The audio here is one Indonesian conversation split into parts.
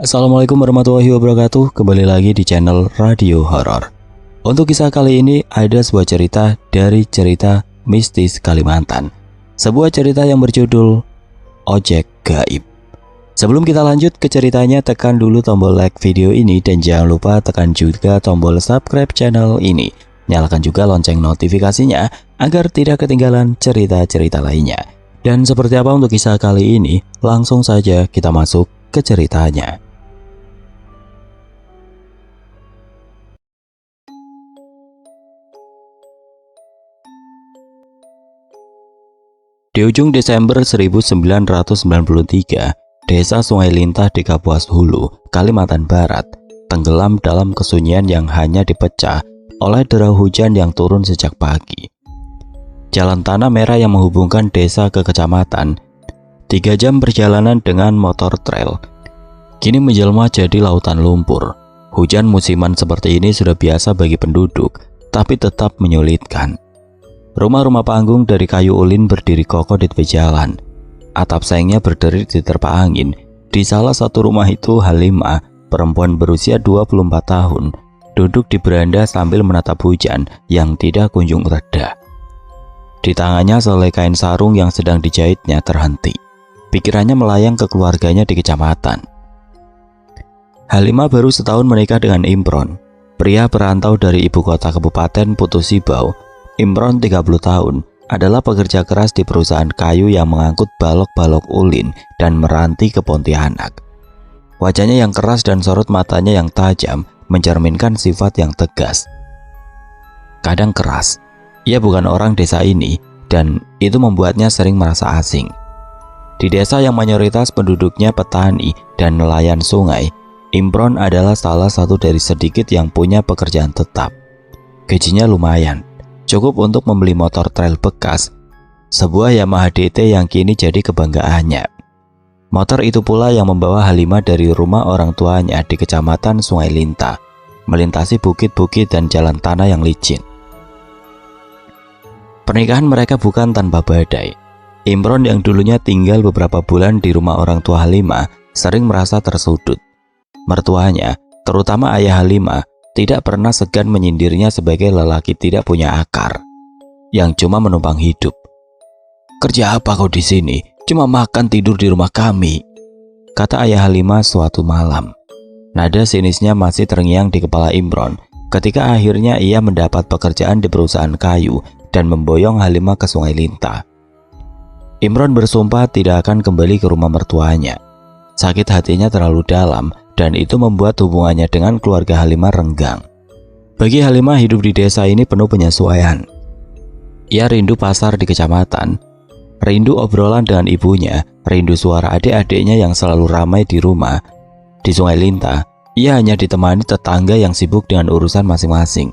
Assalamualaikum warahmatullahi wabarakatuh. Kembali lagi di channel Radio Horor. Untuk kisah kali ini ada sebuah cerita dari cerita mistis Kalimantan. Sebuah cerita yang berjudul Ojek Gaib. Sebelum kita lanjut ke ceritanya, tekan dulu tombol like video ini dan jangan lupa tekan juga tombol subscribe channel ini. Nyalakan juga lonceng notifikasinya agar tidak ketinggalan cerita-cerita lainnya. Dan seperti apa untuk kisah kali ini? Langsung saja kita masuk ke ceritanya. Di ujung Desember 1993, Desa Sungai Lintah di Kapuas Hulu, Kalimantan Barat, tenggelam dalam kesunyian yang hanya dipecah oleh derai hujan yang turun sejak pagi. Jalan tanah merah yang menghubungkan desa ke kecamatan, 3 jam perjalanan dengan motor trail, kini menjelma jadi lautan lumpur. Hujan musiman seperti ini sudah biasa bagi penduduk, tapi tetap menyulitkan. Rumah-rumah panggung dari kayu ulin berdiri kokoh di tepi jalan. Atap sengnya berdiri di terpa angin. Di salah satu rumah itu Halimah, perempuan berusia 24 tahun, duduk di beranda sambil menatap hujan yang tidak kunjung reda. Di tangannya selai kain sarung yang sedang dijahitnya terhenti. Pikirannya melayang ke keluarganya di kecamatan. Halimah baru setahun menikah dengan Imron, pria perantau dari ibu kota Kabupaten Putusibau. Imron 30 tahun, adalah pekerja keras di perusahaan kayu yang mengangkut balok-balok ulin dan meranti ke Pontianak. Wajahnya yang keras dan sorot matanya yang tajam mencerminkan sifat yang tegas. Kadang keras, ia bukan orang desa ini dan itu membuatnya sering merasa asing. Di desa yang mayoritas penduduknya petani dan nelayan sungai, Imron adalah salah satu dari sedikit yang punya pekerjaan tetap. Gajinya lumayan, cukup untuk membeli motor trail bekas, sebuah Yamaha DT yang kini jadi kebanggaannya. Motor itu pula yang membawa Halimah dari rumah orang tuanya di kecamatan Sungai Lintah, melintasi bukit-bukit dan jalan tanah yang licin. Pernikahan mereka bukan tanpa badai. Imron yang dulunya tinggal beberapa bulan di rumah orang tua Halimah sering merasa tersudut. Mertuanya, terutama ayah Halimah, tidak pernah segan menyindirnya sebagai lelaki tidak punya akar, yang cuma menumpang hidup. "Kerja apa kau di sini? Cuma makan tidur di rumah kami," kata ayah Halimah suatu malam. Nada sinisnya masih terngiang di kepala Imron ketika akhirnya ia mendapat pekerjaan di perusahaan kayu dan memboyong Halimah ke Sungai Lintah. Imron bersumpah tidak akan kembali ke rumah mertuanya. Sakit hatinya terlalu dalam dan itu membuat hubungannya dengan keluarga Halimah renggang. Bagi Halimah, hidup di desa ini penuh penyesuaian. Ia rindu pasar di kecamatan, rindu obrolan dengan ibunya, rindu suara adik-adiknya yang selalu ramai di rumah. Di Sungai Lintah, ia hanya ditemani tetangga yang sibuk dengan urusan masing-masing.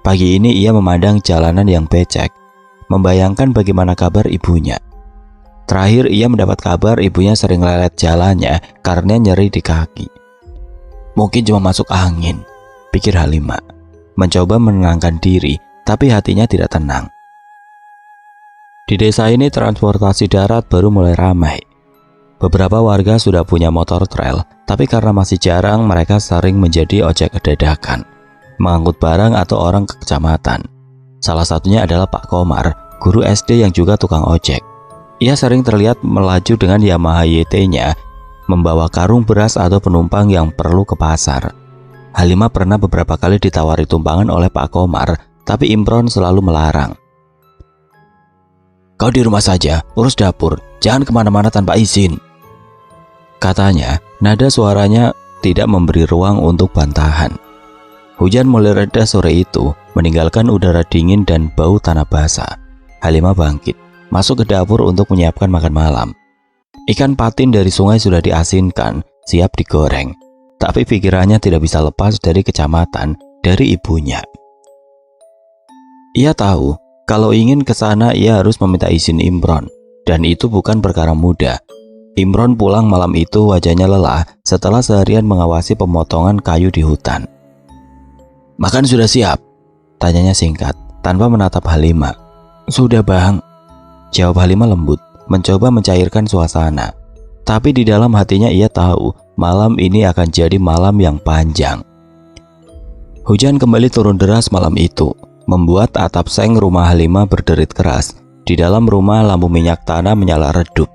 Pagi ini ia memandang jalanan yang becek, membayangkan bagaimana kabar ibunya. Terakhir ia mendapat kabar ibunya sering lelet jalannya karena nyeri di kaki. Mungkin cuma masuk angin, pikir Halimah. Mencoba menenangkan diri, tapi hatinya tidak tenang. Di desa ini transportasi darat baru mulai ramai. Beberapa warga sudah punya motor trail, tapi karena masih jarang mereka sering menjadi ojek dadakan, mengangkut barang atau orang ke kecamatan. Salah satunya adalah Pak Komar, guru SD yang juga tukang ojek. Ia sering terlihat melaju dengan Yamaha YT-nya, membawa karung beras atau penumpang yang perlu ke pasar. Halimah pernah beberapa kali ditawari tumpangan oleh Pak Komar, tapi Imron selalu melarang. "Kau di rumah saja, urus dapur, jangan kemana-mana tanpa izin," katanya. Nada suaranya tidak memberi ruang untuk bantahan. Hujan mulai reda sore itu, meninggalkan udara dingin dan bau tanah basah. Halimah bangkit, masuk ke dapur untuk menyiapkan makan malam. Ikan patin dari sungai sudah diasinkan, siap digoreng. Tapi pikirannya tidak bisa lepas dari kecamatan, dari ibunya. Ia tahu, kalau ingin ke sana ia harus meminta izin Imron, dan itu bukan perkara mudah. Imron pulang malam itu wajahnya lelah setelah seharian mengawasi pemotongan kayu di hutan. "Makan sudah siap?" tanyanya singkat, tanpa menatap Halimah. "Sudah bang," jawab Halimah lembut, mencoba mencairkan suasana. Tapi di dalam hatinya ia tahu malam ini akan jadi malam yang panjang. Hujan kembali turun deras malam itu, membuat atap seng rumah Halimah berderit keras. Di dalam rumah lampu minyak tanah menyala redup,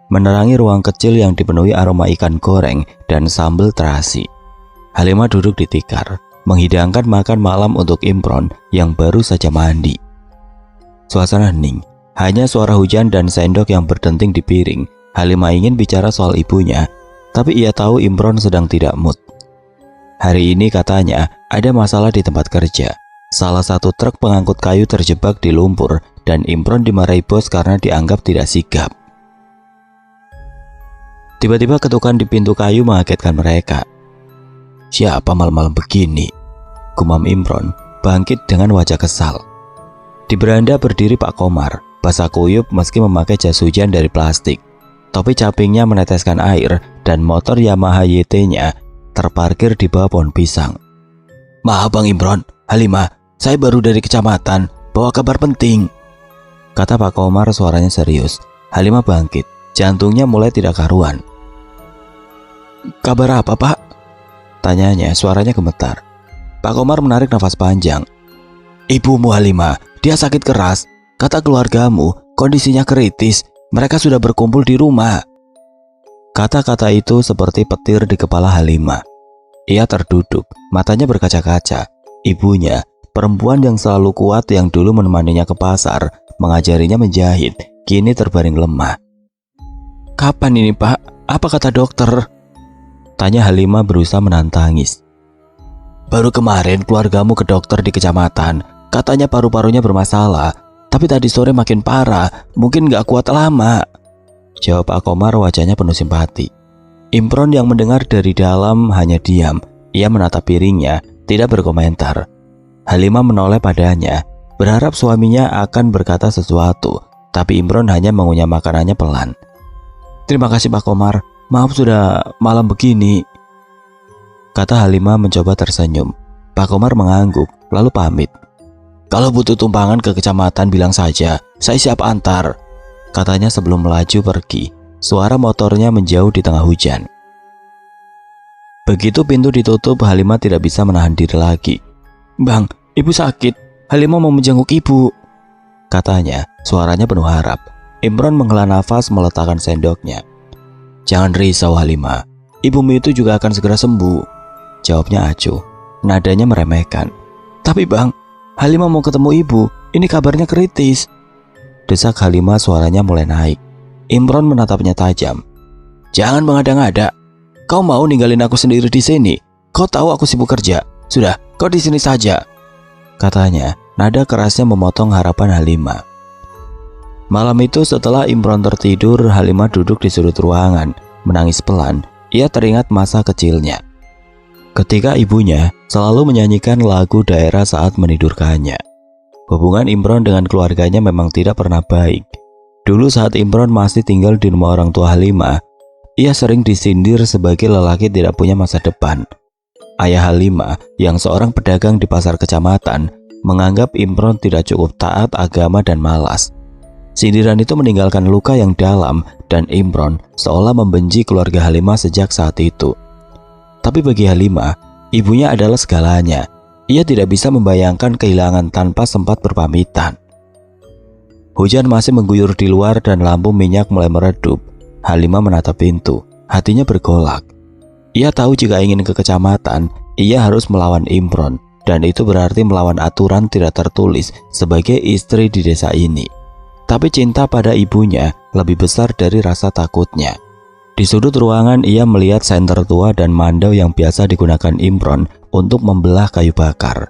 menerangi ruang kecil yang dipenuhi aroma ikan goreng dan sambal terasi. Halimah duduk di tikar, menghidangkan makan malam untuk Imron yang baru saja mandi. Suasana hening, hanya suara hujan dan sendok yang berdenting di piring. Halimah ingin bicara soal ibunya, tapi ia tahu Imron sedang tidak mood. Hari ini katanya ada masalah di tempat kerja. Salah satu truk pengangkut kayu terjebak di lumpur dan Imron dimarahi bos karena dianggap tidak sigap. Tiba-tiba ketukan di pintu kayu mengagetkan mereka. "Siapa malam-malam begini?" gumam Imron, bangkit dengan wajah kesal. Di beranda berdiri Pak Komar, basah kuyup meski memakai jas hujan dari plastik. Topi capingnya meneteskan air dan motor Yamaha YT-nya terparkir di bawah pohon pisang. "Maaf Bang Imron, Halimah, saya baru dari kecamatan, bawa kabar penting," kata Pak Komar suaranya serius. Halimah bangkit, jantungnya mulai tidak karuan. "Kabar apa Pak?" tanyanya, suaranya gemetar. Pak Komar menarik nafas panjang. "Ibumu Halimah, dia sakit keras. Kata keluargamu, kondisinya kritis. Mereka sudah berkumpul di rumah." Kata-kata itu seperti petir di kepala Halimah. Ia terduduk, matanya berkaca-kaca. Ibunya, perempuan yang selalu kuat yang dulu menemaninya ke pasar, mengajarinya menjahit, kini terbaring lemah. "Kapan ini Pak? Apa kata dokter?" tanya Halimah berusaha menahan tangis. "Baru kemarin keluargamu ke dokter di kecamatan. Katanya paru-parunya bermasalah, tapi tadi sore makin parah, mungkin gak kuat lama," jawab Pak Komar, wajahnya penuh simpati. Imron yang mendengar dari dalam hanya diam. Ia menatap piringnya, tidak berkomentar. Halimah menoleh padanya, berharap suaminya akan berkata sesuatu, tapi Imron hanya mengunyah makanannya pelan. "Terima kasih Pak Komar, maaf sudah malam begini," kata Halimah mencoba tersenyum. Pak Komar mengangguk, lalu pamit. "Kalau butuh tumpangan ke kecamatan bilang saja, saya siap antar," katanya sebelum melaju pergi. Suara motornya menjauh di tengah hujan. Begitu pintu ditutup, Halimah tidak bisa menahan diri lagi. "Bang, ibu sakit. Halimah mau menjenguk ibu," katanya, suaranya penuh harap. Imron menghela nafas meletakkan sendoknya. "Jangan risau Halimah, ibumu itu juga akan segera sembuh," jawabnya acuh, nadanya meremehkan. "Tapi bang, Halimah mau ketemu ibu, ini kabarnya kritis," desak Halimah, suaranya mulai naik. Imron menatapnya tajam. "Jangan mengada-ngada. Kau mau ninggalin aku sendiri di sini? Kau tahu aku sibuk kerja. Sudah, kau di sini saja," katanya, nada kerasnya memotong harapan Halimah. Malam itu setelah Imron tertidur, Halimah duduk di sudut ruangan, menangis pelan. Ia teringat masa kecilnya, ketika ibunya selalu menyanyikan lagu daerah saat menidurkannya. Hubungan Imron dengan keluarganya memang tidak pernah baik. Dulu saat Imron masih tinggal di rumah orang tua Halimah, ia sering disindir sebagai lelaki tidak punya masa depan. Ayah Halimah yang seorang pedagang di pasar kecamatan menganggap Imron tidak cukup taat agama dan malas. Sindiran itu meninggalkan luka yang dalam dan Imron seolah membenci keluarga Halimah sejak saat itu. Tapi bagi Halimah, ibunya adalah segalanya. Ia tidak bisa membayangkan kehilangan tanpa sempat berpamitan. Hujan masih mengguyur di luar dan lampu minyak mulai meredup. Halimah menatap pintu, hatinya bergolak. Ia tahu jika ingin ke kecamatan, ia harus melawan Imron, dan itu berarti melawan aturan tidak tertulis sebagai istri di desa ini. Tapi cinta pada ibunya lebih besar dari rasa takutnya. Di sudut ruangan ia melihat senter tua dan mandau yang biasa digunakan Imron untuk membelah kayu bakar.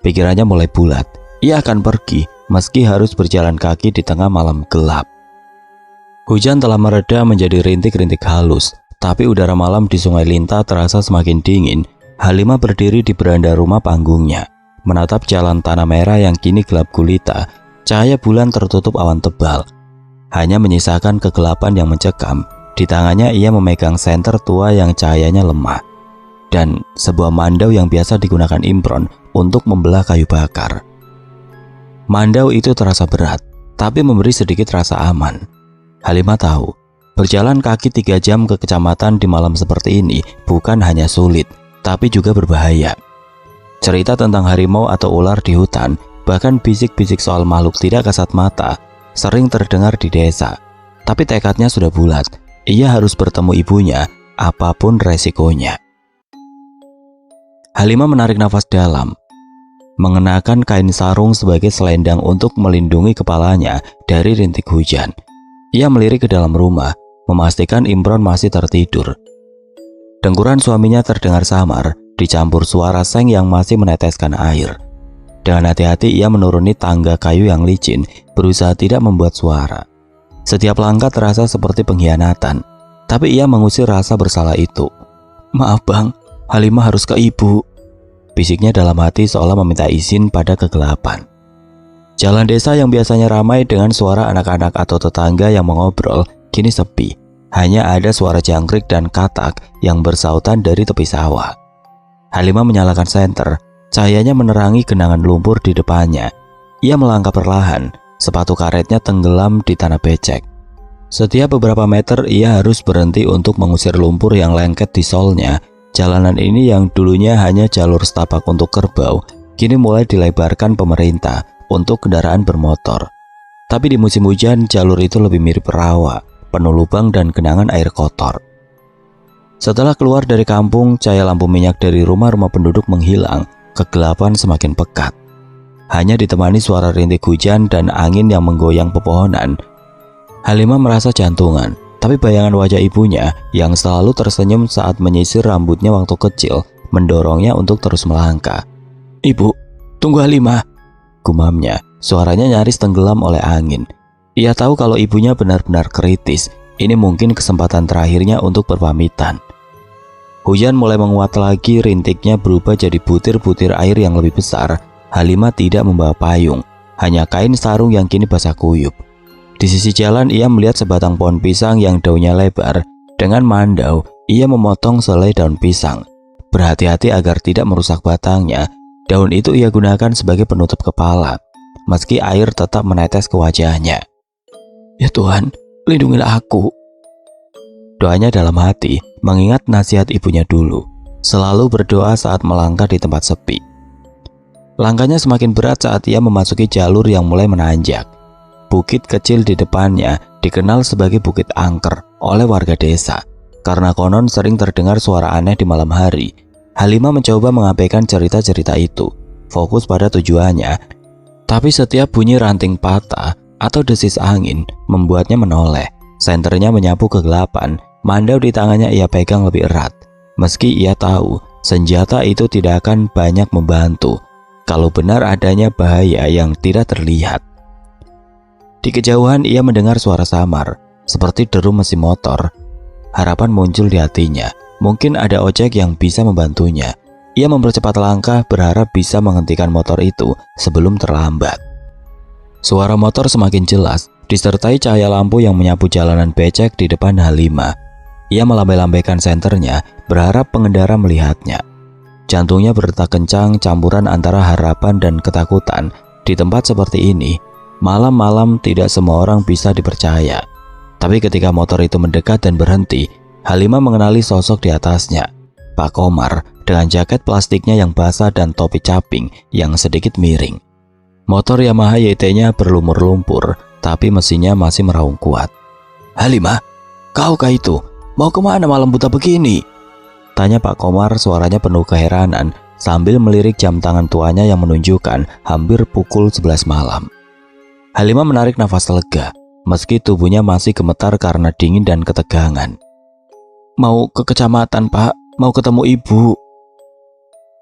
Pikirannya mulai bulat. Ia akan pergi meski harus berjalan kaki di tengah malam gelap. Hujan telah mereda menjadi rintik-rintik halus, tapi udara malam di Sungai Linta terasa semakin dingin. Halimah berdiri di beranda rumah panggungnya, menatap jalan tanah merah yang kini gelap gulita. Cahaya bulan tertutup awan tebal, hanya menyisakan kegelapan yang mencekam. Di tangannya ia memegang senter tua yang cahayanya lemah, dan sebuah mandau yang biasa digunakan Imron untuk membelah kayu bakar. Mandau itu terasa berat, tapi memberi sedikit rasa aman. Halimah tahu, Berjalan kaki 3 jam ke kecamatan di malam seperti ini bukan hanya sulit, tapi juga berbahaya. Cerita tentang harimau atau ular di hutan, bahkan bisik-bisik soal makhluk tidak kasat mata, sering terdengar di desa. Tapi tekadnya sudah bulat, ia harus bertemu ibunya, apapun resikonya. Halimah menarik nafas dalam, mengenakan kain sarung sebagai selendang untuk melindungi kepalanya dari rintik hujan. Ia melirik ke dalam rumah, memastikan Imron masih tertidur. Dengkuran suaminya terdengar samar, dicampur suara seng yang masih meneteskan air. Dengan hati-hati ia menuruni tangga kayu yang licin, berusaha tidak membuat suara. Setiap langkah terasa seperti pengkhianatan, tapi ia mengusir rasa bersalah itu. "Maaf bang, Halimah harus ke ibu," bisiknya dalam hati seolah meminta izin pada kegelapan. Jalan desa yang biasanya ramai dengan suara anak-anak atau tetangga yang mengobrol, kini sepi. Hanya ada suara jangkrik dan katak yang bersautan dari tepi sawah. Halimah menyalakan senter, cahayanya menerangi genangan lumpur di depannya. Ia melangkah perlahan, sepatu karetnya tenggelam di tanah becek. Setiap beberapa meter ia harus berhenti untuk mengusir lumpur yang lengket di solnya. Jalanan ini yang dulunya hanya jalur setapak untuk kerbau, kini mulai dilebarkan pemerintah untuk kendaraan bermotor. Tapi di musim hujan, jalur itu lebih mirip rawa, penuh lubang dan genangan air kotor. Setelah keluar dari kampung, cahaya lampu minyak dari rumah-rumah penduduk menghilang, kegelapan semakin pekat. Hanya ditemani suara rintik hujan dan angin yang menggoyang pepohonan. Halimah merasa jantungan, tapi bayangan wajah ibunya yang selalu tersenyum saat menyisir rambutnya waktu kecil mendorongnya untuk terus melangkah. "Ibu, tunggu Halimah," gumamnya, suaranya nyaris tenggelam oleh angin. Ia tahu kalau ibunya benar-benar kritis, ini mungkin kesempatan terakhirnya untuk berpamitan. Hujan mulai menguat lagi, rintiknya berubah jadi butir-butir air yang lebih besar. Halimah tidak membawa payung, hanya kain sarung yang kini basah kuyup. Di sisi jalan ia melihat sebatang pohon pisang yang daunnya lebar. Dengan mandau, ia memotong selai daun pisang. Berhati-hati agar tidak merusak batangnya. Daun itu ia gunakan sebagai penutup kepala, meski air tetap menetes ke wajahnya. "Ya Tuhan, lindungilah aku." Doanya dalam hati, mengingat nasihat ibunya dulu, selalu berdoa saat melangkah di tempat sepi. Langkahnya semakin berat saat ia memasuki jalur yang mulai menanjak. Bukit kecil di depannya dikenal sebagai Bukit Angker oleh warga desa, karena konon sering terdengar suara aneh di malam hari. Halimah mencoba mengabaikan cerita-cerita itu, fokus pada tujuannya. Tapi setiap bunyi ranting patah atau desis angin membuatnya menoleh. Senternya menyapu kegelapan, mandau di tangannya ia pegang lebih erat. Meski ia tahu senjata itu tidak akan banyak membantu kalau benar adanya bahaya yang tidak terlihat. Di kejauhan ia mendengar suara samar, seperti deru mesin motor. Harapan muncul di hatinya, mungkin ada ojek yang bisa membantunya. Ia mempercepat langkah, berharap bisa menghentikan motor itu sebelum terlambat. Suara motor semakin jelas, disertai cahaya lampu yang menyapu jalanan becek di depan Halimah. Ia melambai-lambaikan senternya, berharap pengendara melihatnya. Jantungnya berdetak kencang, campuran antara harapan dan ketakutan. Di tempat seperti ini, malam-malam tidak semua orang bisa dipercaya. Tapi ketika motor itu mendekat dan berhenti, Halimah mengenali sosok di atasnya. Pak Komar dengan jaket plastiknya yang basah dan topi caping yang sedikit miring. Motor Yamaha YT-nya berlumur lumpur, tapi mesinnya masih meraung kuat. "Halimah, kau kah itu? Mau kemana malam buta begini?" tanya Pak Komar, suaranya penuh keheranan sambil melirik jam tangan tuanya yang menunjukkan hampir pukul 11 malam. Halimah menarik nafas lega, meski tubuhnya masih gemetar karena dingin dan ketegangan. "Mau ke kecamatan, Pak. Mau ketemu ibu."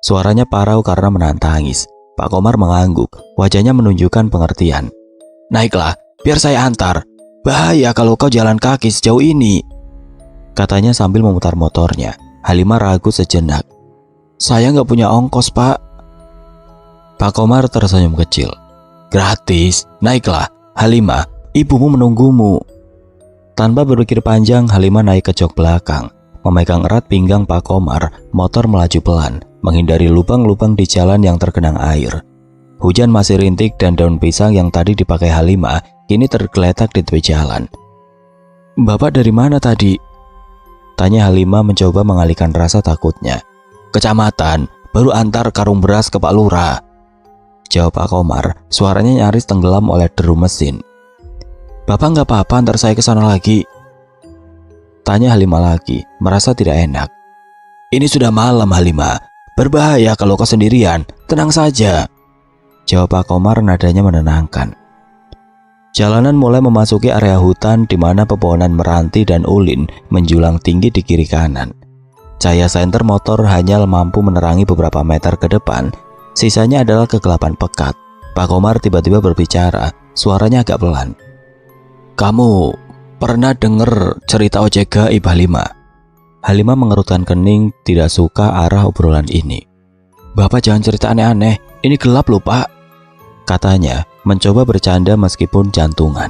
Suaranya parau karena menahan tangis. Pak Komar mengangguk, wajahnya menunjukkan pengertian. "Naiklah, biar saya antar. Bahaya kalau kau jalan kaki sejauh ini," katanya sambil memutar motornya. Halimah ragu sejenak. "Saya nggak punya ongkos, Pak." Pak Komar tersenyum kecil. "Gratis, naiklah. Halimah, ibumu menunggumu." Tanpa berpikir panjang, Halimah naik ke jok belakang. Memegang erat pinggang Pak Komar, motor melaju pelan, menghindari lubang-lubang di jalan yang tergenang air. Hujan masih rintik dan daun pisang yang tadi dipakai Halimah kini tergeletak di tepi jalan. Bapak dari mana tadi? Tanya Halimah mencoba mengalihkan rasa takutnya. Kecamatan, baru antar karung beras ke Pak Lurah. Jawab Pak Komar, suaranya nyaris tenggelam oleh deru mesin. Bapak nggak apa-apa, antar saya ke sana lagi. Tanya Halimah lagi, merasa tidak enak. Ini sudah malam Halimah, berbahaya kalau kau sendirian, tenang saja. Jawab Pak Komar nadanya menenangkan. Jalanan mulai memasuki area hutan di mana pepohonan meranti dan ulin menjulang tinggi di kiri kanan. Cahaya senter motor hanya mampu menerangi beberapa meter ke depan, sisanya adalah kegelapan pekat. Pak Komar tiba-tiba berbicara, suaranya agak pelan. Kamu pernah dengar cerita ojek gaib Halimah? Halimah mengerutkan kening, tidak suka arah obrolan ini. Bapak jangan cerita aneh-aneh, ini gelap loh Pak, katanya mencoba bercanda meskipun jantungan.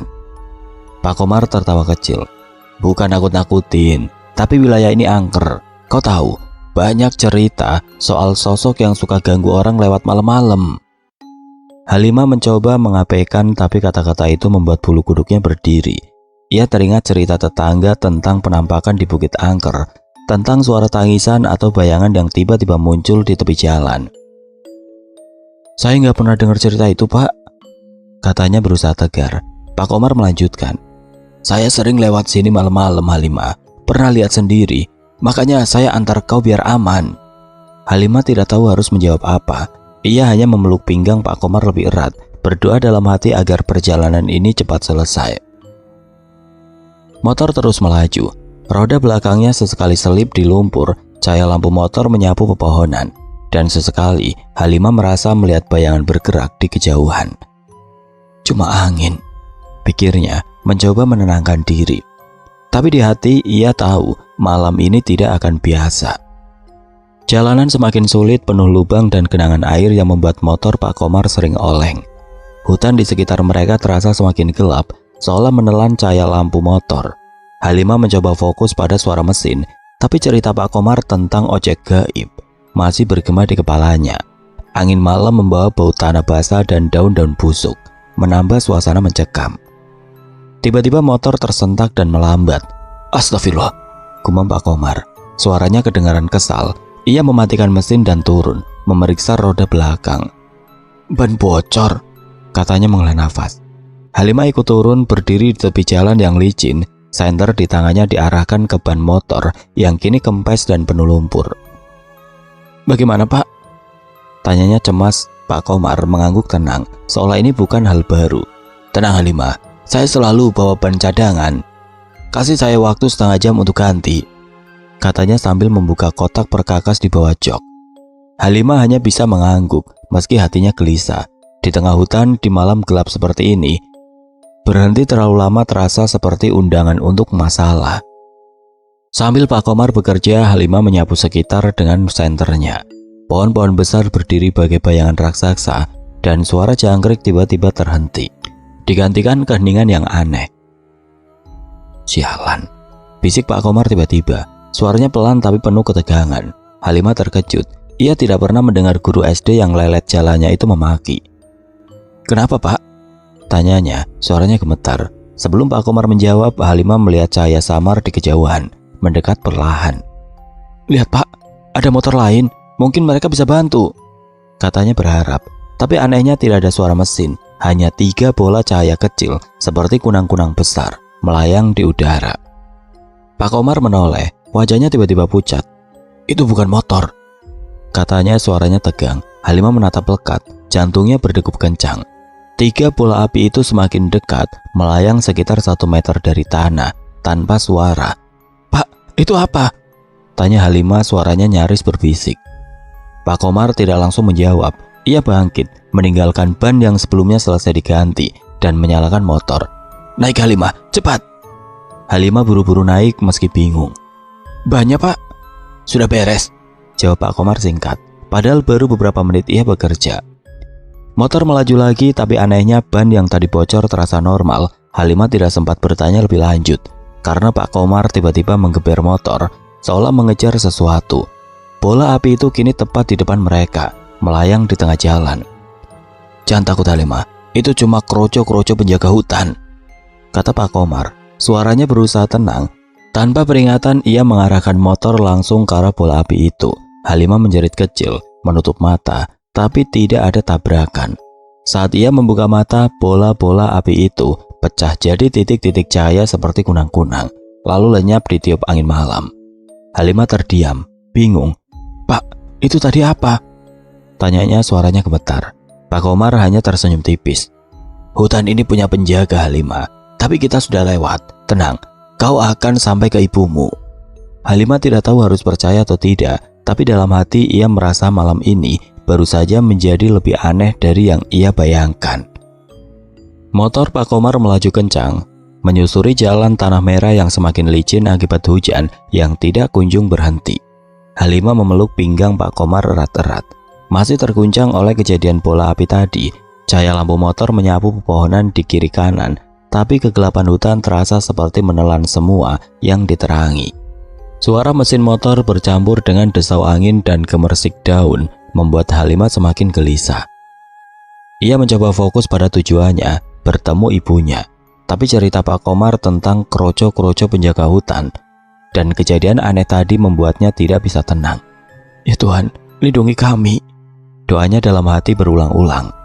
Pak Komar tertawa kecil. Bukan nakut-nakutin, tapi wilayah ini angker. Kau tahu, banyak cerita soal sosok yang suka ganggu orang lewat malam-malam. Halimah mencoba mengabaikan, tapi kata-kata itu membuat bulu kuduknya berdiri. Ia teringat cerita tetangga tentang penampakan di Bukit Angker, tentang suara tangisan atau bayangan yang tiba-tiba muncul di tepi jalan. Saya nggak pernah dengar cerita itu Pak, katanya berusaha tegar. Pak Komar melanjutkan. Saya sering lewat sini malam-malam Halimah, pernah lihat sendiri, makanya saya antar kau biar aman. Halimah tidak tahu harus menjawab apa. Ia hanya memeluk pinggang Pak Komar lebih erat, berdoa dalam hati agar perjalanan ini cepat selesai. Motor terus melaju. Roda belakangnya sesekali selip di lumpur, cahaya lampu motor menyapu pepohonan. Dan sesekali Halimah merasa melihat bayangan bergerak di kejauhan. Cuma angin, pikirnya mencoba menenangkan diri. Tapi di hati ia tahu malam ini tidak akan biasa. Jalanan semakin sulit, penuh lubang dan genangan air yang membuat motor Pak Komar sering oleng. Hutan di sekitar mereka terasa semakin gelap, seolah menelan cahaya lampu motor. Halimah mencoba fokus pada suara mesin, tapi cerita Pak Komar tentang ojek gaib masih bergema di kepalanya. Angin malam membawa bau tanah basah dan daun-daun busuk, menambah suasana mencekam. Tiba-tiba motor tersentak dan melambat. Astagfirullah, gumam Pak Komar. Suaranya kedengaran kesal. Ia mematikan mesin dan turun, memeriksa roda belakang. Ban bocor, katanya menghela nafas. Halimah ikut turun, berdiri di tepi jalan yang licin. Senter di tangannya diarahkan ke ban motor yang kini kempes dan penuh lumpur. Bagaimana Pak? Tanyanya cemas. Pak Komar mengangguk tenang, seolah ini bukan hal baru. Tenang Halimah, saya selalu bawa ban cadangan. Kasih saya waktu setengah jam untuk ganti, katanya sambil membuka kotak perkakas di bawah jok. Halimah hanya bisa mengangguk, meski hatinya gelisah. Di tengah hutan, di malam gelap seperti ini, berhenti terlalu lama terasa seperti undangan untuk masalah. Sambil Pak Komar bekerja, Halimah menyapu sekitar dengan senternya. Pohon-pohon besar berdiri bagai bayangan raksasa, dan suara jangkrik tiba-tiba terhenti, digantikan keheningan yang aneh. Sialan, bisik Pak Komar tiba-tiba. Suaranya pelan tapi penuh ketegangan. Halimah terkejut. Ia tidak pernah mendengar guru SD yang lelet jalannya itu memaki. Kenapa Pak? Tanyanya, suaranya gemetar. Sebelum Pak Komar menjawab, Halimah melihat cahaya samar di kejauhan, mendekat perlahan. Lihat Pak, ada motor lain, mungkin mereka bisa bantu, katanya berharap. Tapi anehnya tidak ada suara mesin, hanya 3 bola cahaya kecil seperti kunang-kunang besar melayang di udara. Pak Komar menoleh, wajahnya tiba-tiba pucat. Itu bukan motor, katanya, suaranya tegang. Halimah menatap lekat, jantungnya berdegup kencang. 3 bola api itu semakin dekat, melayang sekitar 1 meter dari tanah, tanpa suara. Pak, itu apa? Tanya Halimah, suaranya nyaris berbisik. Pak Komar tidak langsung menjawab. Ia bangkit, meninggalkan ban yang sebelumnya selesai diganti, dan menyalakan motor. Naik Halimah, cepat! Halimah buru-buru naik meski bingung. Banyak Pak? Sudah beres, jawab Pak Komar singkat. Padahal baru beberapa menit ia bekerja. Motor melaju lagi, tapi anehnya ban yang tadi bocor terasa normal. Halimah tidak sempat bertanya lebih lanjut, karena Pak Komar tiba-tiba menggeber motor, seolah mengejar sesuatu. Bola api itu kini tepat di depan mereka, melayang di tengah jalan. Jangan takut Halimah, itu cuma kroco-kroco penjaga hutan, kata Pak Komar. Suaranya berusaha tenang. Tanpa peringatan, ia mengarahkan motor langsung ke arah bola api itu. Halimah menjerit kecil, menutup mata, tapi tidak ada tabrakan. Saat ia membuka mata, bola-bola api itu pecah jadi titik-titik cahaya seperti kunang-kunang, lalu lenyap ditiup angin malam. Halimah terdiam, bingung. "Pak, itu tadi apa?" tanyanya, suaranya gemetar. Pak Komar hanya tersenyum tipis. "Hutan ini punya penjaga, Halimah, tapi kita sudah lewat. Tenang, kau akan sampai ke ibumu." Halimah tidak tahu harus percaya atau tidak, tapi dalam hati ia merasa malam ini baru saja menjadi lebih aneh dari yang ia bayangkan. Motor Pak Komar melaju kencang, menyusuri jalan tanah merah yang semakin licin akibat hujan yang tidak kunjung berhenti. Halimah memeluk pinggang Pak Komar erat-erat. Masih terguncang oleh kejadian bola api tadi, cahaya lampu motor menyapu pepohonan di kiri kanan, tapi kegelapan hutan terasa seperti menelan semua yang diterangi. Suara mesin motor bercampur dengan desau angin dan gemersik daun membuat Halimah semakin gelisah. Ia mencoba fokus pada tujuannya, bertemu ibunya. Tapi cerita Pak Komar tentang kroco-kroco penjaga hutan dan kejadian aneh tadi membuatnya tidak bisa tenang. "Ya Tuhan, lindungi kami," doanya dalam hati berulang-ulang.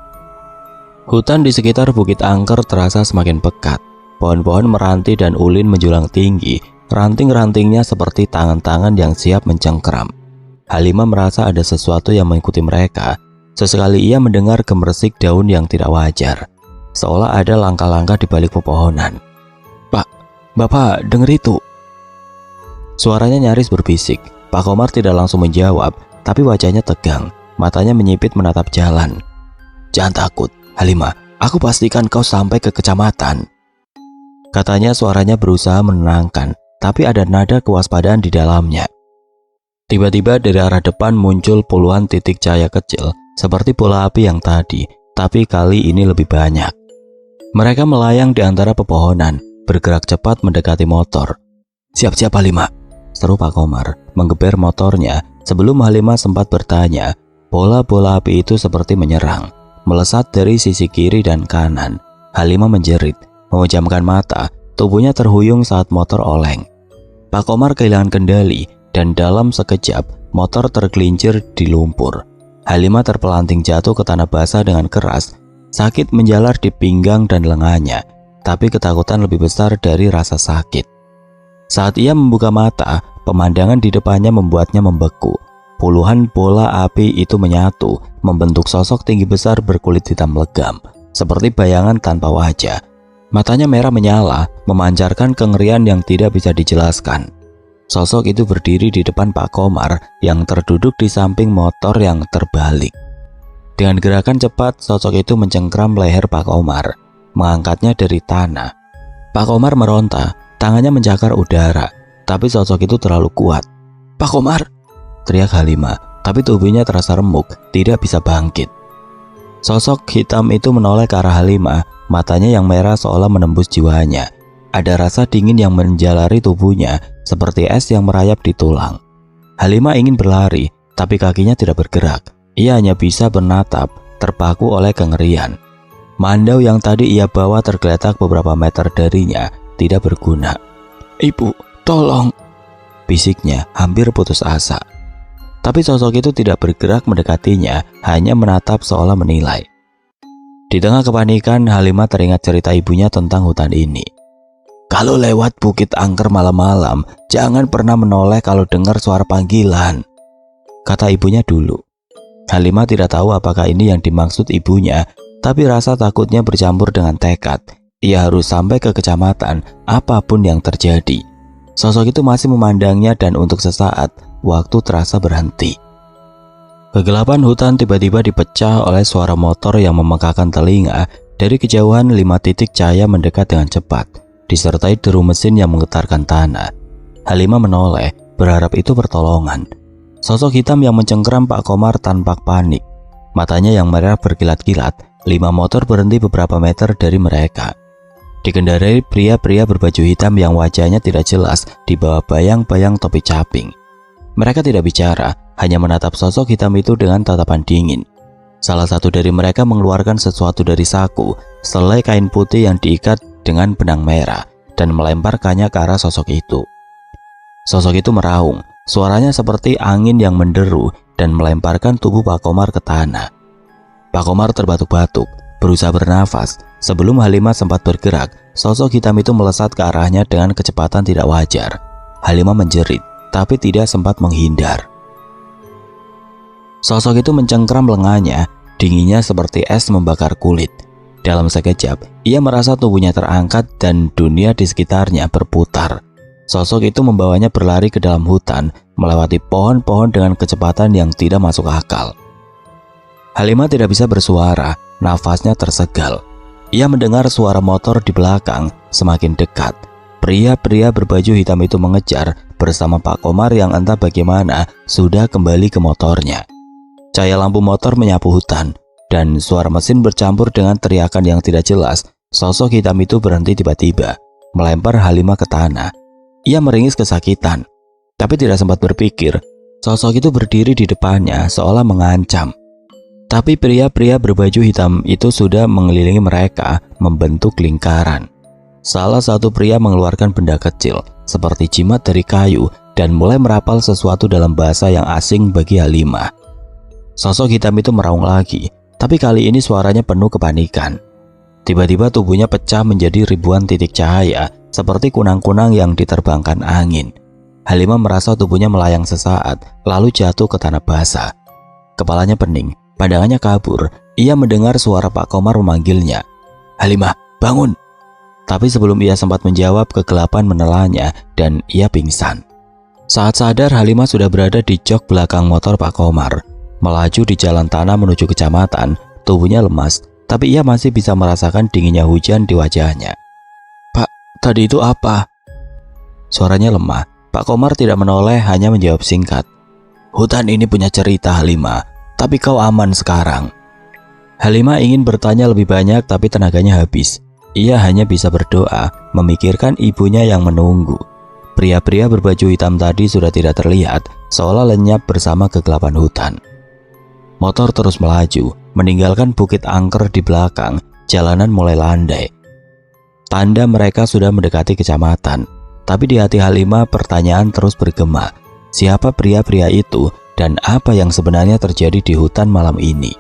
Hutan di sekitar Bukit Angker terasa semakin pekat. Pohon-pohon meranti dan ulin menjulang tinggi, ranting-rantingnya seperti tangan-tangan yang siap mencengkeram. Halimah merasa ada sesuatu yang mengikuti mereka. Sesekali ia mendengar gemersik daun yang tidak wajar, seolah ada langkah-langkah di balik pepohonan. "Pak, Bapak, dengar itu?" Suaranya nyaris berbisik. Pak Komar tidak langsung menjawab, tapi wajahnya tegang, matanya menyipit menatap jalan. "Jangan takut, Halimah, aku pastikan kau sampai ke kecamatan," katanya, suaranya berusaha menenangkan, tapi ada nada kewaspadaan di dalamnya. Tiba-tiba dari arah depan muncul puluhan titik cahaya kecil, seperti bola api yang tadi, tapi kali ini lebih banyak. Mereka melayang di antara pepohonan, bergerak cepat mendekati motor. "Siap-siap, Halimah," seru Pak Komar, menggeber motornya. Sebelum Halimah sempat bertanya, bola-bola api itu seperti menyerang, melesat dari sisi kiri dan kanan. Halimah menjerit, memejamkan mata, tubuhnya terhuyung saat motor oleng. Pak Komar kehilangan kendali, dan dalam sekejap motor tergelincir di lumpur. Halimah terpelanting jatuh ke tanah basah dengan keras. Sakit menjalar di pinggang dan lengannya, tapi ketakutan lebih besar dari rasa sakit. Saat ia membuka mata, pemandangan di depannya membuatnya membeku. Puluhan bola api itu menyatu, membentuk sosok tinggi besar berkulit hitam legam, seperti bayangan tanpa wajah. Matanya merah menyala, memancarkan kengerian yang tidak bisa dijelaskan. Sosok itu berdiri di depan Pak Komar yang terduduk di samping motor yang terbalik. Dengan gerakan cepat, sosok itu mencengkram leher Pak Komar, mengangkatnya dari tanah. Pak Komar meronta, tangannya mencakar udara, tapi sosok itu terlalu kuat. "Pak Komar!" teriak Halimah, tapi tubuhnya terasa remuk, tidak bisa bangkit. Sosok hitam itu menoleh ke arah Halimah, matanya yang merah seolah menembus jiwanya. Ada rasa dingin yang menjalari tubuhnya, seperti es yang merayap di tulang. Halimah ingin berlari, tapi kakinya tidak bergerak. Ia hanya bisa menatap, terpaku oleh kengerian. Mandau yang tadi ia bawa tergeletak beberapa meter darinya, tidak berguna. "Ibu, tolong!" bisiknya hampir putus asa. Tapi sosok itu tidak bergerak mendekatinya, hanya menatap seolah menilai. Di tengah kepanikan, Halimah teringat cerita ibunya tentang hutan ini. "Kalau lewat Bukit Angker malam-malam, jangan pernah menoleh kalau dengar suara panggilan," kata ibunya dulu. Halimah tidak tahu apakah ini yang dimaksud ibunya, tapi rasa takutnya bercampur dengan tekad. Ia harus sampai ke kecamatan, apapun yang terjadi. Sosok itu masih memandangnya dan untuk sesaat, waktu terasa berhenti. Kegelapan hutan tiba-tiba dipecah oleh suara motor yang memekakan telinga. Dari kejauhan 5 titik cahaya mendekat dengan cepat, disertai deru mesin yang menggetarkan tanah. Halimah menoleh, berharap itu pertolongan. Sosok hitam yang mencengkeram Pak Komar tanpa panik. Matanya yang merah berkilat-kilat. 5 motor berhenti beberapa meter dari mereka. Dikendarai pria-pria berbaju hitam yang wajahnya tidak jelas di bawah bayang-bayang topi caping. Mereka tidak bicara, hanya menatap sosok hitam itu dengan tatapan dingin. Salah satu dari mereka mengeluarkan sesuatu dari saku, selai kain putih yang diikat dengan benang merah. dan melemparkannya ke arah sosok itu. Sosok itu meraung, suaranya seperti angin yang menderu dan melemparkan tubuh Pak Komar ke tanah. Pak Komar terbatuk-batuk, berusaha bernafas. Sebelum Halimah sempat bergerak, sosok hitam itu melesat ke arahnya dengan kecepatan tidak wajar. Halimah menjerit, tapi tidak sempat menghindar. Sosok itu mencengkram lengannya, dinginnya seperti es membakar kulit. Dalam sekejap, ia merasa tubuhnya terangkat dan dunia di sekitarnya berputar. Sosok itu membawanya berlari ke dalam hutan, melewati pohon-pohon dengan kecepatan yang tidak masuk akal. Halimah tidak bisa bersuara, nafasnya tersegal. Ia mendengar suara motor di belakang semakin dekat. Pria-pria berbaju hitam itu mengejar bersama Pak Komar yang entah bagaimana sudah kembali ke motornya. Cahaya lampu motor menyapu hutan, dan suara mesin bercampur dengan teriakan yang tidak jelas. Sosok hitam itu berhenti tiba-tiba, melempar Halimah ke tanah. Ia meringis kesakitan, tapi tidak sempat berpikir. Sosok itu berdiri di depannya seolah mengancam. Tapi pria-pria berbaju hitam itu sudah mengelilingi mereka, membentuk lingkaran. Salah satu pria mengeluarkan benda kecil seperti jimat dari kayu dan mulai merapal sesuatu dalam bahasa yang asing bagi Halimah. Sosok hitam itu meraung lagi, tapi kali ini suaranya penuh kepanikan. Tiba-tiba tubuhnya pecah menjadi ribuan titik cahaya seperti kunang-kunang yang diterbangkan angin. Halimah merasa tubuhnya melayang sesaat, lalu jatuh ke tanah basah. Kepalanya pening, pandangannya kabur. Ia mendengar suara Pak Komar memanggilnya. "Halimah, bangun!" Tapi sebelum ia sempat menjawab, kegelapan menelannya dan ia pingsan. Saat sadar, Halimah sudah berada di jok belakang motor Pak Komar. Melaju di jalan tanah menuju kecamatan, tubuhnya lemas, tapi ia masih bisa merasakan dinginnya hujan di wajahnya. "Pak, tadi itu apa?" Suaranya lemah. Pak Komar tidak menoleh, hanya menjawab singkat. "Hutan ini punya cerita, Halimah, tapi kau aman sekarang." Halimah ingin bertanya lebih banyak, tapi tenaganya habis. Ia hanya bisa berdoa, memikirkan ibunya yang menunggu. Pria-pria berbaju hitam tadi sudah tidak terlihat, seolah lenyap bersama kegelapan hutan. Motor terus melaju, meninggalkan bukit angker di belakang. Jalanan mulai landai. Tanda mereka sudah mendekati kecamatan. Tapi di hati Halimah pertanyaan terus bergema. Siapa pria-pria itu dan apa yang sebenarnya terjadi di hutan malam ini?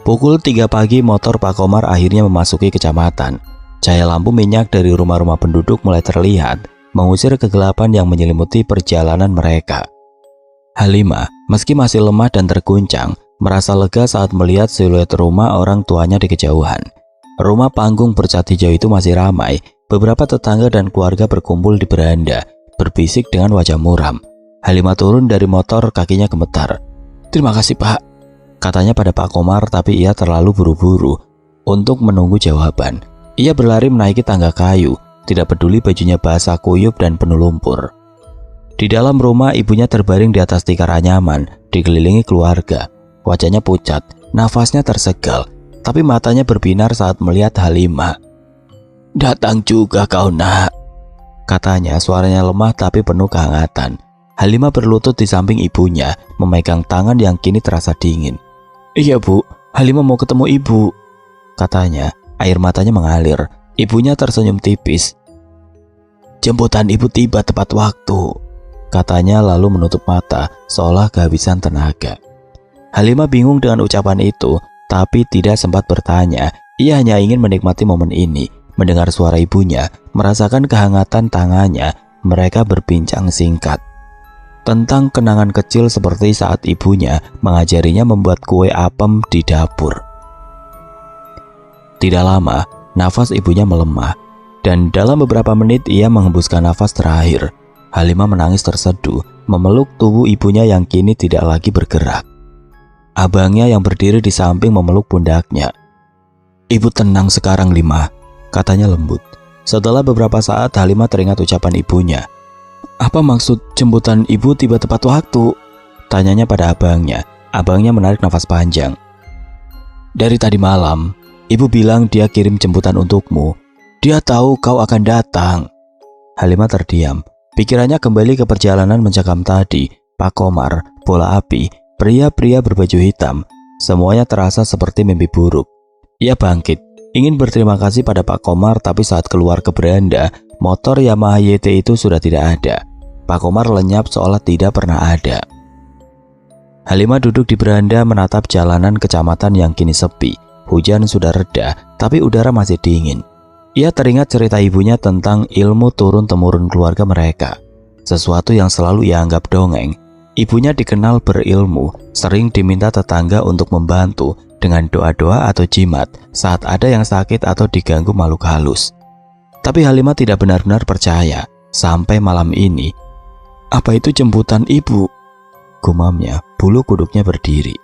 Pukul 3 pagi motor Pak Komar akhirnya memasuki kecamatan. Cahaya lampu minyak dari rumah-rumah penduduk mulai terlihat, mengusir kegelapan yang menyelimuti perjalanan mereka. Halimah, meski masih lemah dan terguncang, merasa lega saat melihat siluet rumah orang tuanya di kejauhan. Rumah panggung bercat hijau itu masih ramai. Beberapa tetangga dan keluarga berkumpul di beranda, berbisik dengan wajah muram. Halimah turun dari motor, kakinya gemetar. "Terima kasih, Pak," katanya pada Pak Komar, tapi ia terlalu buru-buru untuk menunggu jawaban. Ia berlari menaiki tangga kayu, tidak peduli bajunya basah kuyup dan penuh lumpur. Di dalam rumah, ibunya terbaring di atas tikar anyaman, dikelilingi keluarga. Wajahnya pucat, nafasnya tersegal, tapi matanya berbinar saat melihat Halimah. "Datang juga kau, nak," katanya, suaranya lemah tapi penuh kehangatan. Halimah berlutut di samping ibunya, memegang tangan yang kini terasa dingin. "Iya, Bu, Halimah mau ketemu ibu," katanya, air matanya mengalir. Ibunya tersenyum tipis. "Jemputan ibu tiba tepat waktu," katanya lalu menutup mata seolah kehabisan tenaga. Halimah bingung dengan ucapan itu, tapi tidak sempat bertanya. Ia hanya ingin menikmati momen ini, mendengar suara ibunya, merasakan kehangatan tangannya. Mereka berbincang singkat tentang kenangan kecil seperti saat ibunya mengajarinya membuat kue apem di dapur. Tidak lama, nafas ibunya melemah, dan dalam beberapa menit ia menghembuskan nafas terakhir. Halimah menangis terseduh, memeluk tubuh ibunya yang kini tidak lagi bergerak. Abangnya yang berdiri di samping memeluk pundaknya. "Ibu tenang sekarang, Limah," katanya lembut. Setelah beberapa saat, Halimah teringat ucapan ibunya. "Apa maksud jemputan ibu tiba tepat waktu?" tanyanya pada abangnya. Abangnya menarik nafas panjang. "Dari tadi malam, ibu bilang dia kirim jemputan untukmu. Dia tahu kau akan datang." Halimah terdiam. Pikirannya kembali ke perjalanan mencekam tadi. Pak Komar, bola api, pria-pria berbaju hitam. Semuanya terasa seperti mimpi buruk. Ia bangkit, Ingin berterima kasih pada Pak Komar, tapi saat keluar ke beranda, motor Yamaha YT itu sudah tidak ada. Pak Komar lenyap seolah tidak pernah ada. Halimah duduk di beranda menatap jalanan kecamatan yang kini sepi. Hujan sudah reda, tapi udara masih dingin. Ia teringat cerita ibunya tentang ilmu turun-temurun keluarga mereka. Sesuatu yang selalu ia anggap dongeng. Ibunya dikenal berilmu, sering diminta tetangga untuk membantu dengan doa-doa atau jimat saat ada yang sakit atau diganggu makhluk halus. Tapi Halimah tidak benar-benar percaya sampai malam ini. "Apa itu jemputan ibu?" gumamnya, bulu kuduknya berdiri.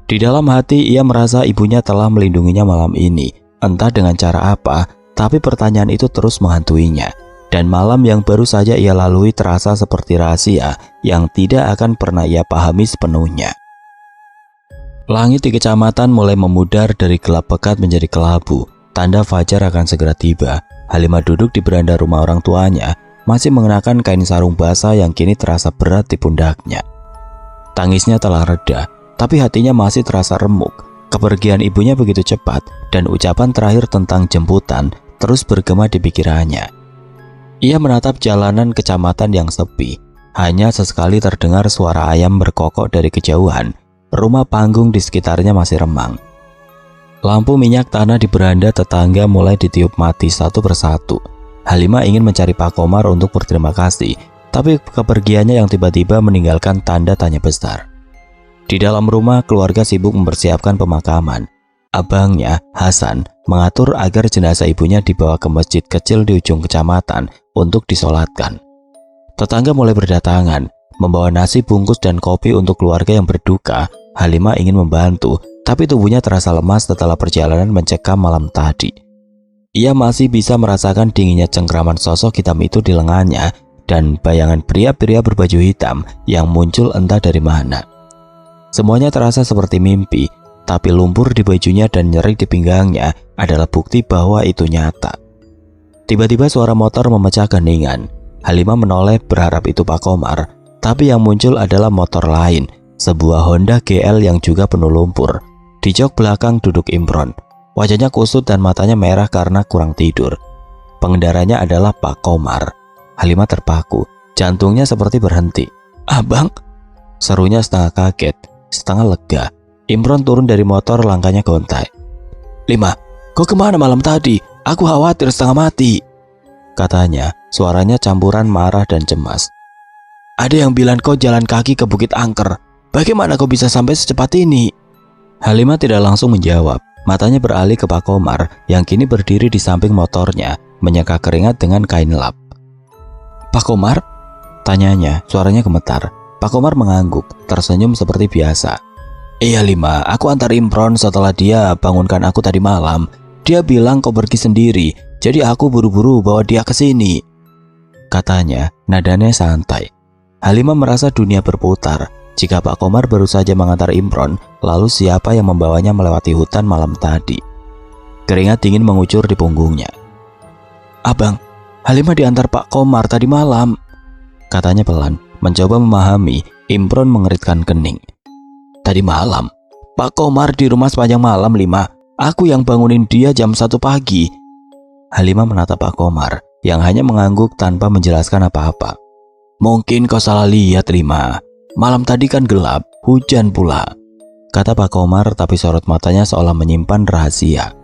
Di dalam hati ia merasa ibunya telah melindunginya malam ini, entah dengan cara apa, tapi pertanyaan itu terus menghantuinya. Dan malam yang baru saja ia lalui terasa seperti rahasia yang tidak akan pernah ia pahami sepenuhnya. Langit di kecamatan mulai memudar dari gelap pekat menjadi kelabu. Tanda fajar akan segera tiba. Halimah duduk di beranda rumah orang tuanya, masih mengenakan kain sarung basah yang kini terasa berat di pundaknya. Tangisnya telah reda, tapi hatinya masih terasa remuk. Kepergian ibunya begitu cepat, dan ucapan terakhir tentang jemputan terus bergema di pikirannya. Ia menatap jalanan kecamatan yang sepi. Hanya sesekali terdengar suara ayam berkokok dari kejauhan. Rumah panggung di sekitarnya masih remang. Lampu minyak tanah di beranda tetangga mulai ditiup mati satu persatu. Halimah ingin mencari Pak Komar untuk berterima kasih, tapi kepergiannya yang tiba-tiba meninggalkan tanda tanya besar. Di dalam rumah, keluarga sibuk mempersiapkan pemakaman. Abangnya, Hasan, mengatur agar jenazah ibunya dibawa ke masjid kecil di ujung kecamatan untuk disolatkan. Tetangga mulai berdatangan, membawa nasi bungkus dan kopi untuk keluarga yang berduka. Halimah ingin membantu, tapi tubuhnya terasa lemas setelah perjalanan mencekam malam tadi. Ia masih bisa merasakan dinginnya cengkraman sosok hitam itu di lengannya dan bayangan pria-pria berbaju hitam yang muncul entah dari mana. Semuanya terasa seperti mimpi, tapi lumpur di bajunya dan nyeri di pinggangnya adalah bukti bahwa itu nyata. Tiba-tiba suara motor memecah keheningan. Halimah menoleh berharap itu Pak Komar, tapi yang muncul adalah motor lain, sebuah Honda GL yang juga penuh lumpur. Di jok belakang duduk Imron. Wajahnya kusut dan matanya merah karena kurang tidur. Pengendaranya adalah Pak Komar. Halimah terpaku, jantungnya seperti berhenti. "Abang?" serunya setengah kaget, setengah lega. Imron turun dari motor, langkahnya gontai. "Lima, kau kemana malam tadi? Aku khawatir setengah mati," katanya, suaranya campuran marah dan cemas. "Ada yang bilang kau jalan kaki ke Bukit Angker. Bagaimana kau bisa sampai secepat ini?" Halimah tidak langsung menjawab. Matanya beralih ke Pak Komar yang kini berdiri di samping motornya, menyeka keringat dengan kain lap. "Pak Komar?" tanyanya, suaranya gemetar. Pak Komar mengangguk, tersenyum seperti biasa. "Iya Lima, aku antar Imron setelah dia bangunkan aku tadi malam. Dia bilang kau pergi sendiri, jadi aku buru-buru bawa dia ke sini," katanya, nadanya santai. Halimah merasa dunia berputar. Jika Pak Komar baru saja mengantar Imron, lalu siapa yang membawanya melewati hutan malam tadi? Keringat dingin mengucur di punggungnya. "Abang, Halimah diantar Pak Komar tadi malam," katanya pelan, mencoba memahami. Imron mengeritkan kening. "Tadi malam? Pak Komar di rumah sepanjang malam Lima. Aku yang bangunin dia jam 1 pagi. Halimah menatap Pak Komar yang hanya mengangguk tanpa menjelaskan apa-apa. "Mungkin kau salah lihat Lima. Malam tadi kan gelap, hujan pula," kata Pak Komar, tapi sorot matanya seolah menyimpan rahasia.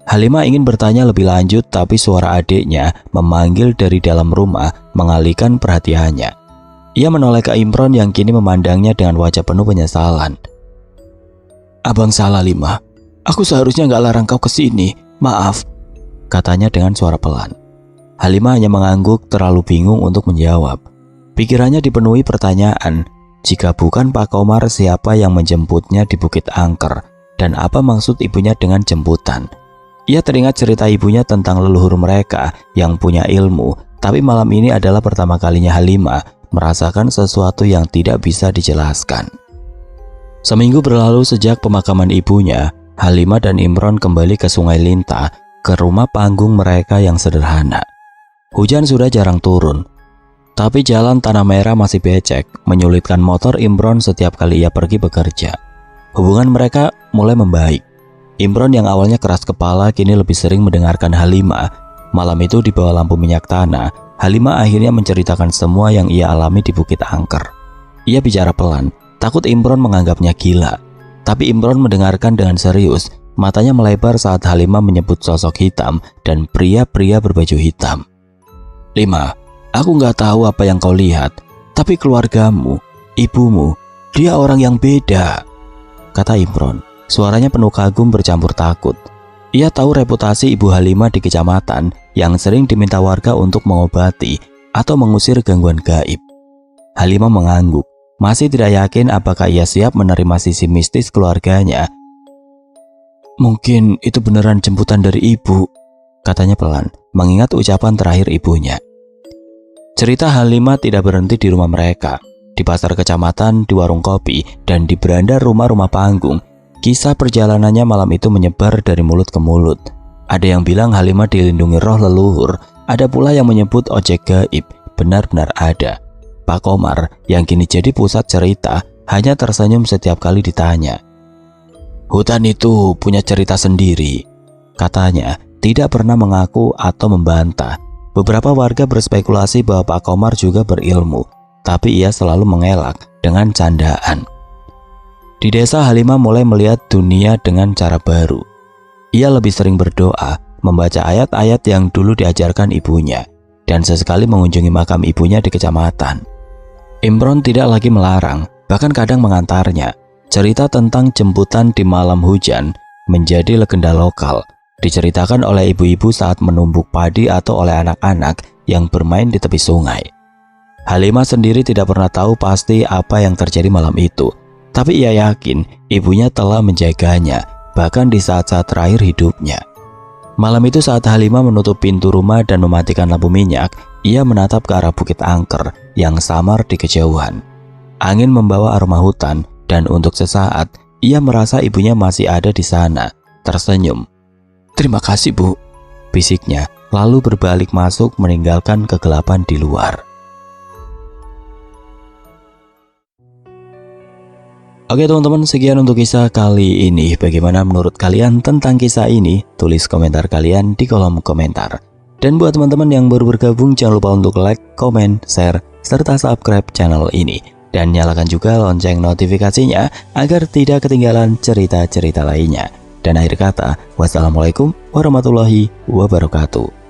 Halimah ingin bertanya lebih lanjut, tapi suara adiknya memanggil dari dalam rumah mengalihkan perhatiannya. Ia menoleh ke Imron yang kini memandangnya dengan wajah penuh penyesalan. "Abang salah Lima. Aku seharusnya gak larang kau kesini. Maaf," katanya dengan suara pelan. Halimah hanya mengangguk, terlalu bingung untuk menjawab. Pikirannya dipenuhi pertanyaan. Jika bukan Pak Komar, siapa yang menjemputnya di Bukit Angker? Dan apa maksud ibunya dengan jemputan? Ia teringat cerita ibunya tentang leluhur mereka yang punya ilmu, tapi malam ini adalah pertama kalinya Halimah merasakan sesuatu yang tidak bisa dijelaskan. Seminggu berlalu sejak pemakaman ibunya. Halimah dan Imron kembali ke Sungai Lintah, ke rumah panggung mereka yang sederhana. Hujan sudah jarang turun, tapi jalan tanah merah masih becek, menyulitkan motor Imron setiap kali ia pergi bekerja. Hubungan mereka mulai membaik. Imron yang awalnya keras kepala kini lebih sering mendengarkan Halimah. Malam itu di bawah lampu minyak tanah, Halimah akhirnya menceritakan semua yang ia alami di Bukit Angker. Ia bicara pelan, takut Imron menganggapnya gila. Tapi Imron mendengarkan dengan serius, matanya melebar saat Halimah menyebut sosok hitam dan pria-pria berbaju hitam. "Lima, aku nggak tahu apa yang kau lihat, tapi keluargamu, ibumu, dia orang yang beda," kata Imron. Suaranya penuh kagum bercampur takut. Ia tahu reputasi Ibu Halimah di kecamatan yang sering diminta warga untuk mengobati atau mengusir gangguan gaib. Halimah mengangguk, masih tidak yakin apakah ia siap menerima sisi mistis keluarganya. "Mungkin itu beneran jemputan dari ibu," katanya pelan, mengingat ucapan terakhir ibunya. Cerita Halimah tidak berhenti di rumah mereka, di pasar kecamatan, di warung kopi, dan di beranda rumah-rumah panggung. Kisah perjalanannya malam itu menyebar dari mulut ke mulut. Ada yang bilang Halimah dilindungi roh leluhur, ada pula yang menyebut ojek gaib benar-benar ada. Pak Komar yang kini jadi pusat cerita hanya tersenyum setiap kali ditanya. "Hutan itu punya cerita sendiri," katanya, tidak pernah mengaku atau membantah. Beberapa warga berspekulasi bahwa Pak Komar juga berilmu, tapi ia selalu mengelak dengan candaan. Di desa, Halimah mulai melihat dunia dengan cara baru. Ia lebih sering berdoa, membaca ayat-ayat yang dulu diajarkan ibunya, dan sesekali mengunjungi makam ibunya di kecamatan. Imron tidak lagi melarang, bahkan kadang mengantarnya. Cerita tentang jemputan di malam hujan menjadi legenda lokal, diceritakan oleh ibu-ibu saat menumbuk padi atau oleh anak-anak yang bermain di tepi sungai. Halimah sendiri tidak pernah tahu pasti apa yang terjadi malam itu, tapi ia yakin ibunya telah menjaganya, bahkan di saat-saat terakhir hidupnya. Malam itu saat Halimah menutup pintu rumah dan mematikan lampu minyak, ia menatap ke arah Bukit Angker yang samar di kejauhan. Angin membawa aroma hutan, dan untuk sesaat ia merasa ibunya masih ada di sana. Tersenyum. "Terima kasih, Bu," bisiknya, lalu berbalik masuk meninggalkan kegelapan di luar. Oke teman-teman, sekian untuk kisah kali ini. Bagaimana menurut kalian tentang kisah ini? Tulis komentar kalian di kolom komentar. Dan buat teman-teman yang baru bergabung, jangan lupa untuk like, komen, share, serta subscribe channel ini. Dan nyalakan juga lonceng notifikasinya agar tidak ketinggalan cerita-cerita lainnya. Dan akhir kata, wassalamualaikum warahmatullahi wabarakatuh.